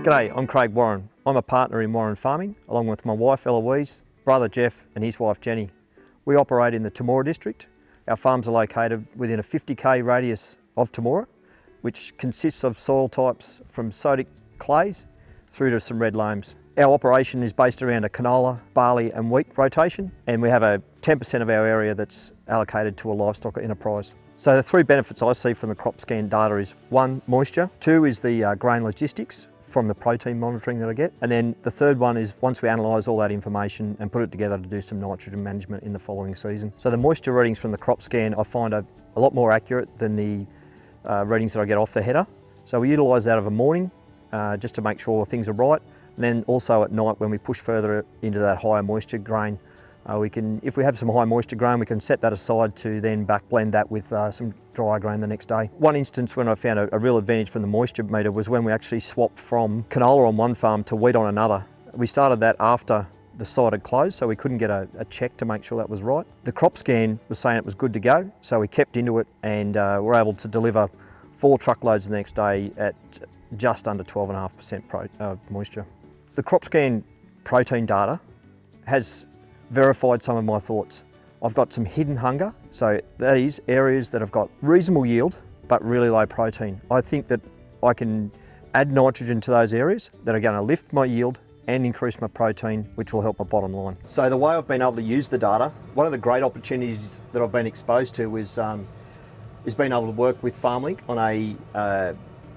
G'day, I'm Craig Warren. I'm a partner in Warren Farming, along with my wife Eloise, brother Jeff and his wife Jenny. We operate in the Temora district. Our farms are located within a 50k radius of Temora, which consists of soil types from sodic clays through to some red loams. Our operation is based around a canola, barley and wheat rotation, and we have a 10% of our area that's allocated to a livestock enterprise. So the three benefits I see from the CropScan data is 1, moisture, 2 is the grain logistics from the protein monitoring that I get, and then the third one is once we analyse all that information and put it together to do some nitrogen management in the following season. So the moisture readings from the CropScan I find are a lot more accurate than the readings that I get off the header. So we utilise that of a morning just to make sure things are right, and then also at night when we push further into that higher moisture grain, if we have some high moisture grain, we can set that aside to then back blend that with some drier grain the next day. One instance when I found a real advantage from the moisture meter was when we actually swapped from canola on one farm to wheat on another. We started that after the site had closed, so we couldn't get a check to make sure that was right. The CropScan was saying it was good to go, so we kept into it and were able to deliver 4 truckloads the next day at just under 12.5% moisture. The CropScan protein data has verified some of my thoughts. I've got some hidden hunger, so that is areas that have got reasonable yield but really low protein. I think that I can add nitrogen to those areas that are going to lift my yield and increase my protein, which will help my bottom line. So the way I've been able to use the data, one of the great opportunities that I've been exposed to is being able to work with FarmLink on a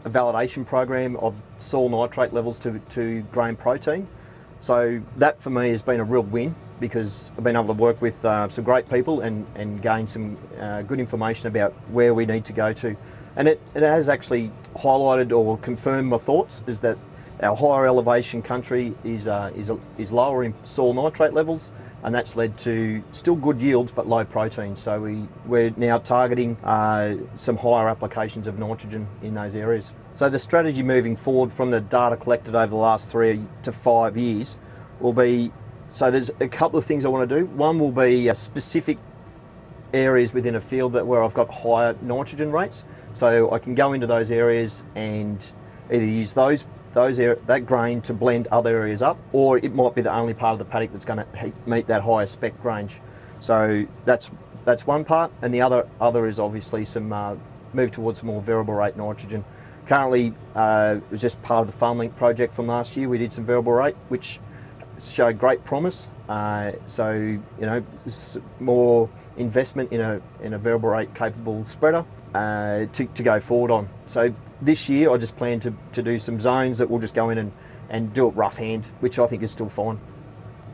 validation program of soil nitrate levels to grain protein. So that for me has been a real win, because I've been able to work with some great people and gain some good information about where we need to go to. And it has actually highlighted or confirmed my thoughts, is that our higher elevation country is lower in soil nitrate levels, and that's led to still good yields but low protein. So we're now targeting some higher applications of nitrogen in those areas. So the strategy moving forward from the data collected over the last 3 to 5 years will be, so there's a couple of things I want to do. One will be specific areas within a field where I've got higher nitrogen rates. So I can go into those areas and either use that grain to blend other areas up, or it might be the only part of the paddock that's going to meet that higher spec range. So that's one part, and the other is obviously some move towards more variable rate nitrogen. Currently, it was just part of the FarmLink project from last year. We did some variable rate, which showed great promise. So more investment in a variable rate capable spreader to go forward on. So this year I just plan to do some zones that we'll just go in and do it rough hand, which I think is still fine.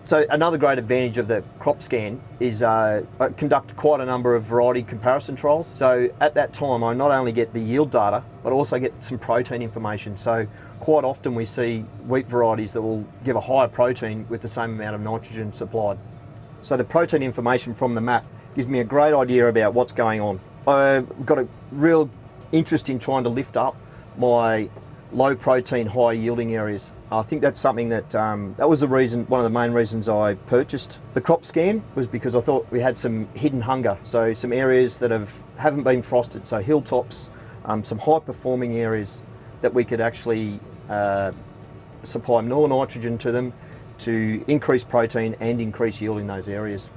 So another great advantage of the CropScan is I conduct quite a number of variety comparison trials. So at that time I not only get the yield data, but also get some protein information. So quite often we see wheat varieties that will give a higher protein with the same amount of nitrogen supplied. So the protein information from the map gives me a great idea about what's going on. I've got a real interest in trying to lift up my low protein, high yielding areas. I think that's something that was the reason, one of the main reasons I purchased the CropScan, was because I thought we had some hidden hunger. So some areas that haven't been frosted, so hilltops, some high performing areas that we could actually supply more nitrogen to them to increase protein and increase yield in those areas.